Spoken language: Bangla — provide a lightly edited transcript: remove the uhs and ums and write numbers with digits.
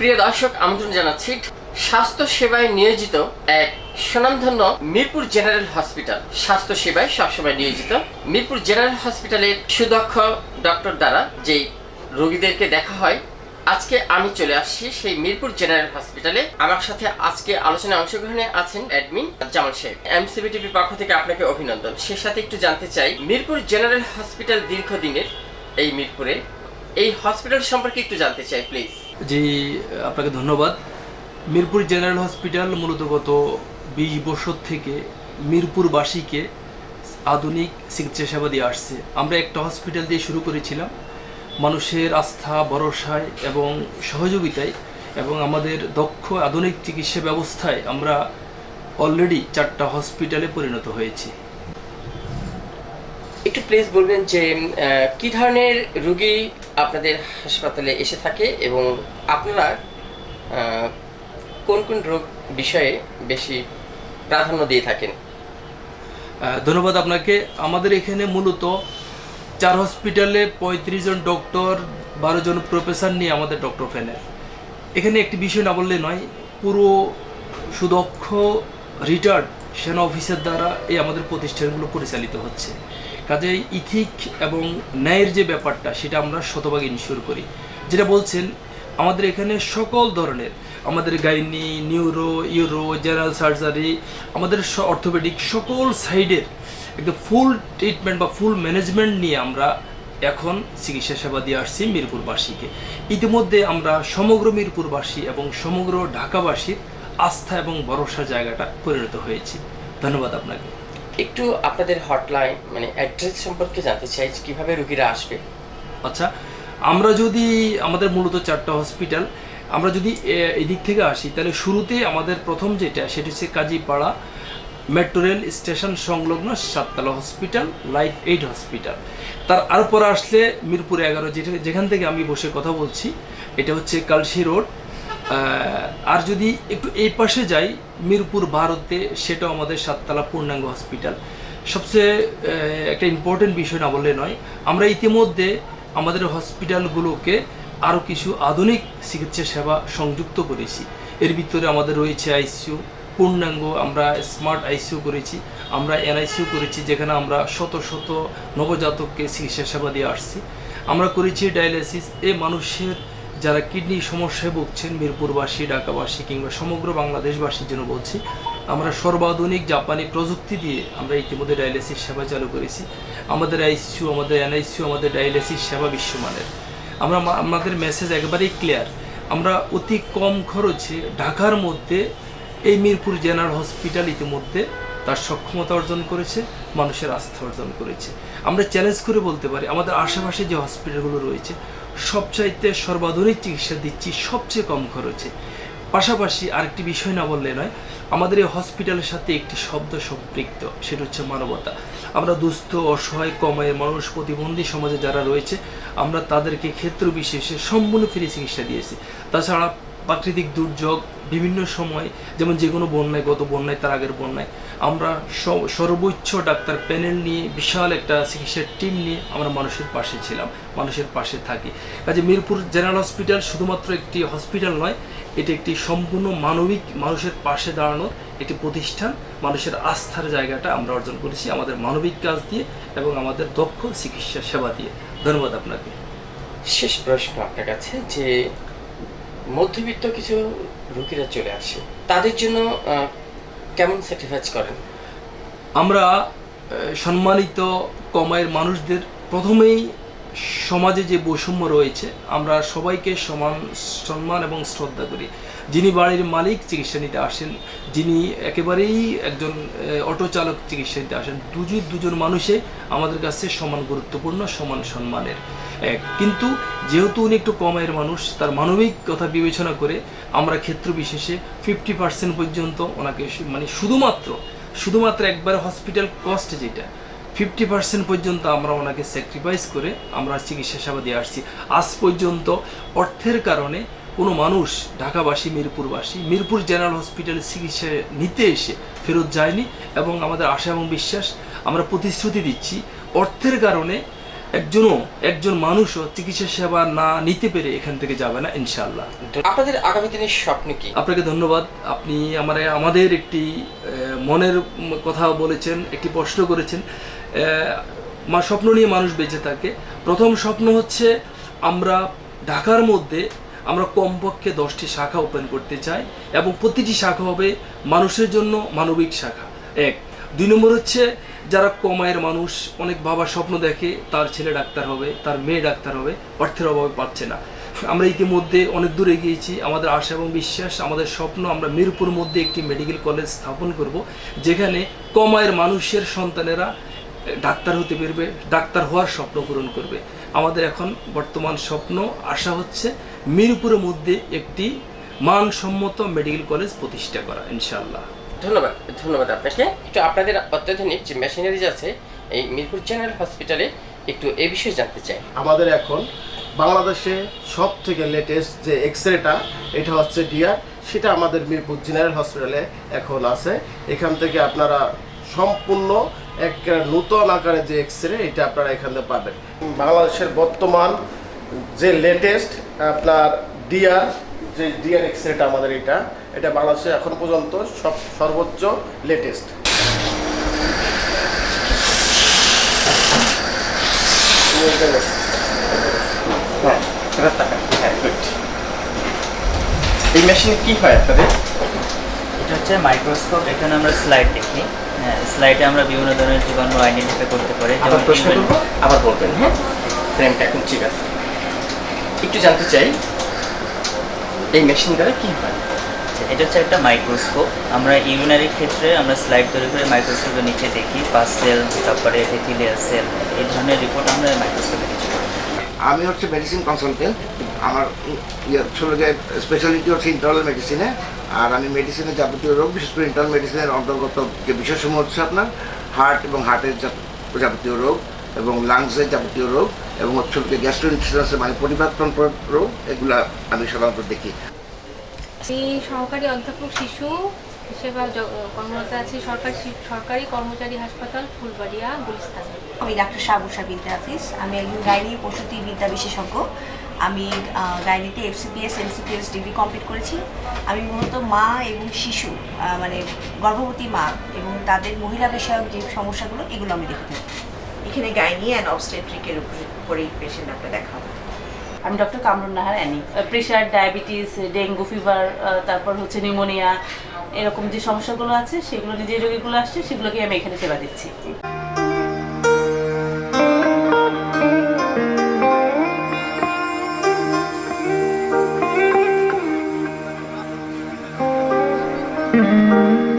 প্রিয় দর্শক, আমন্ত্রণ জানাচ্ছি স্বাস্থ্য সেবায় নিয়োজিত এক স্বনামধন্য মিরপুর জেনারেল হসপিটাল। স্বাস্থ্য সেবায় সবসময় নিয়োজিত মিরপুর জেনারেল হসপিটালের সুদক্ষ ডক্টর দ্বারা যেই রোগীদেরকে দেখা হয়, আজকে আমি চলে আসছি সেই মিরপুর জেনারেল হসপিটালে। আমার সাথে আজকে আলোচনায় অংশগ্রহণে আছেন অ্যাডমিন জামাল সাহেব। এমসিবি টিভির পক্ষ থেকে আপনাকে অভিনন্দন। সে সাথে একটু জানতে চাই, মিরপুর জেনারেল হসপিটাল দীর্ঘদিনের এই মিরপুরে, এই হসপিটাল সম্পর্কে একটু জানতে চাই প্লিজ। জি, আপনাকে ধন্যবাদ। মিরপুর জেনারেল হসপিটাল মূলত গত 20 বছর থেকে মিরপুরবাসীকে আধুনিক চিকিৎসা সেবা দিয়ে আসছে। আমরা একটা হসপিটাল দিয়ে শুরু করেছিলাম মানুষের আস্থা, ভরসায় এবং সহযোগিতায়, এবং আমাদের দক্ষ আধুনিক চিকিৎসা ব্যবস্থায় আমরা অলরেডি 4টা হসপিটালে পরিণত হয়েছি। একটু প্লিজ বলবেন যে কি ধরনের রোগী আপনাদের হাসপাতালে এসে থাকে এবং আপনারা কোন কোন রোগ বিষয়ে বেশি প্রাধান্য দিয়ে থাকেন? ধন্যবাদ আপনাকে। আমাদের এখানে মূলত 4 হসপিটালে 35 জন ডক্টর, 12 জন প্রফেসর নিয়ে আমাদের ডক্টর প্যানেল। এখানে একটি বিষয় না বললে নয়, পুরো সুদক্ষ রিটায়ার্ড সেনা অফিসার দ্বারা এই আমাদের প্রতিষ্ঠানগুলো পরিচালিত হচ্ছে। কাজেই ইথিক এবং ন্যায়ের যে ব্যাপারটা, সেটা আমরা শতভাগ ইনশিওর করি। যেটা বলছেন, আমাদের এখানে সকল ধরনের, আমাদের gynae, neuro, euro, general surgery, আমাদের অর্থোপেডিক, সকল সাইডের একটা ফুল ট্রিটমেন্ট বা ফুল ম্যানেজমেন্ট নিয়ে আমরা এখন চিকিৎসা সেবা দিয়ে আসছি মিরপুরবাসীকে। ইতিমধ্যে আমরা সমগ্র মিরপুরবাসী এবং সমগ্র ঢাকাবাসীর আস্থা এবং ভরসার জায়গাটা পরিণত হয়েছি। ধন্যবাদ আপনাকে। একটু আপনাদের হটলাইন মানে অ্যাড্রেস সম্পর্কে জানতে চাই, কিভাবে রোগীরা আসবে? আচ্ছা, আমরা যদি আমাদের মূলত 4টা হসপিটাল, আমরা যদি এদিক থেকে আসি, তাহলে শুরুতে আমাদের প্রথম যেটা, সেটা হচ্ছে কাজীপাড়া মেট্রো রেল স্টেশন সংলগ্ন 7তলা হসপিটাল, লাইফ এইড হসপিটাল। তার আরপর আসলে মিরপুর 11, যেখান থেকে আমি বসে কথা বলছি, এটা হচ্ছে কালশি রোড। আর যদি একটু এই পাশে যাই মিরপুর 12-তে, সেটাও আমাদের 7তলা পূর্ণাঙ্গ হসপিটাল। সবচেয়ে একটা ইম্পর্টেন্ট বিষয় না বললে নয়, আমরা ইতিমধ্যে আমাদের হসপিটালগুলোকে আরও কিছু আধুনিক চিকিৎসা সেবা সংযুক্ত করেছি। এর ভিতরে আমাদের রয়েছে আইসিইউ পূর্ণাঙ্গ, আমরা স্মার্ট আইসিইউ করেছি, আমরা এনআইসিইউ করেছি, যেখানে আমরা শত শত নবজাতককে চিকিৎসা সেবা দিয়ে আসছি। আমরা করেছি ডায়ালিসিস। এই মানুষের যারা কিডনি সমস্যায় ভুগছেন, মিরপুরবাসী, ঢাকাবাসী কিংবা সমগ্র বাংলাদেশবাসীর জন্য বলছি, আমরা সর্বাধুনিক জাপানি প্রযুক্তি দিয়ে আমরা ইতিমধ্যে ডায়ালিসিস সেবা চালু করেছি। আমাদের আইসিইউ, আমাদের এনআইসিইউ, আমাদের ডায়ালিসিস সেবা বিশ্বমানের। আমাদের মেসেজ একেবারেই ক্লিয়ার। আমরা অতি কম খরচে ঢাকার মধ্যে এই মিরপুর জেনারেল হসপিটাল ইতিমধ্যে তার সক্ষমতা অর্জন করেছে, মানুষের আস্থা অর্জন করেছে। আমরা চ্যালেঞ্জ করে বলতে পারি, আমাদের আশেপাশে যে হসপিটালগুলো রয়েছে সবচাইতে সর্বাধুনিক চিকিৎসা দিচ্ছি সবচেয়ে কম খরচে। পাশাপাশি আরেকটি বিষয় না বললে নয়, আমাদের এই হসপিটালের সাথে একটি শব্দ সম্পৃক্ত, সেটা হচ্ছে মানবতা। আমরা দুস্থ, অসহায়, কমায়ের মানুষ, প্রতিবন্ধী সমাজে যারা রয়েছে, আমরা তাদেরকে ক্ষেত্র বিশেষে সম্পূর্ণ ফ্রি চিকিৎসা দিয়েছি। তাছাড়া প্রাকৃতিক দুর্যোগ বিভিন্ন সময়, যেমন যে কোনো বন্যায়, গত বন্যায়, তার আগের বন্যায়, আমরা সর্বোচ্চ ডাক্তার প্যানেল নিয়ে, বিশাল একটা চিকিৎসার টিম নিয়ে আমরা মানুষের পাশে ছিলাম, মানুষের পাশে থাকি। কাজে মিরপুর জেনারেল হসপিটাল শুধুমাত্র একটি হসপিটাল নয়, এটি একটি সম্পূর্ণ মানবিক, মানুষের পাশে দাঁড়ানোর একটি প্রতিষ্ঠান। মানুষের আস্থার জায়গাটা আমরা অর্জন করেছি আমাদের মানবিক কাজ দিয়ে এবং আমাদের দক্ষ চিকিৎসা সেবা দিয়ে। ধন্যবাদ আপনাকে। শেষ প্রশ্ন আপনার কাছে, যে মধ্যবিত্ত কিছু রোগীরা চলে আসে, তাদের জন্য কেমন স্যাক্রিফাইস করেন? আমরা সম্মানিত কমায়ের মানুষদের প্রথমেই সমাজে যে বৈষম্য রয়েছে, আমরা সবাইকে সমান সম্মান এবং শ্রদ্ধা করি। যিনি বাড়ির মালিক চিকিৎসা নিতে আসেন, যিনি একেবারেই একজন অটো চালক চিকিৎসা নিতে আসেন, দুজন মানুষে আমাদের কাছে সমান গুরুত্বপূর্ণ, সমান সম্মানের। কিন্তু যেহেতু উনি একটু কমায়ের মানুষ, তার মানবিক কথা বিবেচনা করে আমরা ক্ষেত্র বিশেষে 50% পর্যন্ত ওনাকে, মানে শুধুমাত্র একবার হসপিটাল কস্ট যেটা 50% পর্যন্ত আমরা ওনাকে স্যাক্রিফাইস করে আমরা চিকিৎসা সেবা দিয়ে আসছি। আজ পর্যন্ত অর্থের কারণে কোনো মানুষ, ঢাকাবাসী, মিরপুরবাসী, মিরপুর জেনারেল হসপিটালে চিকিৎসা নিতে এসে ফেরত যায়নি। এবং আমাদের আশা এবং বিশ্বাস, আমরা প্রতিশ্রুতি দিচ্ছি, অর্থের কারণে একজন মানুষও চিকিৎসা সেবা না নিতে পেরে এখান থেকে যাবে না ইনশাআল্লাহ। আপনাদের আগামী দিনের স্বপ্ন কি? আপনাকে ধন্যবাদ, আপনি আমাদের একটি মনের কথা বলেছেন, একটি প্রশ্ন করেছেন। স্বপ্ন নিয়ে মানুষ বেঁচে থাকে। প্রথম স্বপ্ন হচ্ছে আমরা ঢাকার মধ্যে আমরা কমপক্ষে 10টি শাখা ওপেন করতে চাই এবং প্রতিটি শাখা হবে মানুষের জন্য মানবিক শাখা। 1। 2 নম্বর হচ্ছে যারা কম আয়ের মানুষ, অনেক বাবা স্বপ্ন দেখে তার ছেলে ডাক্তার হবে, তার মেয়ে ডাক্তার হবে, অর্থের অভাবে পাচ্ছে না। আমরা ইতিমধ্যে অনেক দূর এগিয়েছি। আমাদের আশা এবং বিশ্বাস, আমাদের স্বপ্ন আমরা মিরপুর মধ্যে একটি মেডিকেল কলেজ স্থাপন করব, যেখানে কম আয়ের মানুষের সন্তানেরা ডাক্তার হতে পারবে, ডাক্তার হওয়ার স্বপ্ন পূরণ করবে। আমাদের এখন বর্তমান স্বপ্ন আশা হচ্ছে মিরপুরের মধ্যে একটি মানসম্মত মেডিকেল কলেজ প্রতিষ্ঠা করা ইনশাআল্লাহ। ধন্যবাদ আপনাকে। একটু আপনাদের অত্যাধুনিক যে মেশিনারিজ আছে এই মিরপুর জেনারেল হসপিটালে একটু এই বিষয়ে জানতে চাই। আমাদের এখন বাংলাদেশে সব থেকে লেটেস্ট যে এক্সরেটা, এটা হচ্ছে ডিআর, সেটা আমাদের মিরপুর জেনারেল হসপিটালে এখন আছে। এখান থেকে আপনারা সম্পূর্ণ এক নূতন আকারে যে এক্সরে, এটা আপনারা এখান থেকে পাবেন। বাংলাদেশের বর্তমান যে লেটেস্ট আপনার ডিআর, যে ডিআর এক্সরেটা আমাদের এটা বাংলাদেশে এখন পর্যন্ত সর্বোচ্চ লেটেস্ট। এই মেশিনে কি হয় আপনাদের? এটা হচ্ছে মাইক্রোস্কোপ। এখানে আমরা স্লাইড দেখি। হ্যাঁ, স্লাইডে আমরা বিভিন্ন ধরনের জীবাণু আইডেন্টিফাই করতে পারি। আবার প্রশ্ন করবো, আবার বলবেন। হ্যাঁ, ফ্রেমটা এখন ঠিক আছে। একটু জানতে চাই এই মেশিন দ্বারা কি হয়? এটা হচ্ছে একটা মাইক্রোস্কোপ। আমরা ইউরিনারির ক্ষেত্রে আমরা স্লাইড তৈরি করে মাইক্রোস্কোপের নিচে দেখি পাস সেল, তারপরে এপিথেলিয়াল সেল, এই ধরনের রিপোর্ট আমরা মাইক্রোস্কোপে নিচে করি। আমি হচ্ছে মেডিসিন কনসালটেন্ট। আমার ছিল যে স্পেশালিটি হচ্ছে ইন্টারনাল মেডিসিনে, আর আমি মেডিসিনের যাবতীয় রোগ, বিশেষ করে ইন্টারনাল মেডিসিনের অন্তর্গত যে বিষয়সমূহ হচ্ছে আপনার হার্ট এবং হার্টের যাবতীয় রোগ এবং লাংসের যাবতীয় রোগ এবং হচ্ছে গ্যাস্ট্রোইন্টেস্টাইনাল মানে পরিপাকতন্ত্রের রোগ, এগুলা আমি সাধারণত দেখি। আমি সহকারী অধ্যাপক শিশু সেবা কর্মরত আছি সরকারি কর্মচারী হাসপাতাল ফুলবাড়িয়া, গুলিস্তান। আমি ডাক্তার সাবুসা বিদ্যা হাফিজ। আমি একজন গাইনি প্রসূতি বিদ্যা বিশেষজ্ঞ। আমি গাইনিতে এফসিপিএস এমসিপিএস ডিগ্রি কমপ্লিট করেছি। আমি মূলত মা এবং শিশু মানে গর্ভবতী মা এবং তাদের মহিলা বিষয়ক যে সমস্যাগুলো, এগুলো আমি দেখে থাকি। এখানে গাইনি অ্যান্ড অবস্টেট্রিকের উপরেই পেশেন্ট আপনার দেখা হবে। আমি doctor Kamrun Nahar Annie. Pressure, diabetes, dengue fever, তারপর হচ্ছে নিউমোনিয়া, এরকম যে সমস্যাগুলো আছে সেগুলো, যে রোগীগুলো আসছে সেগুলোকে আমি এখানে সেবা দিচ্ছি। Thank you.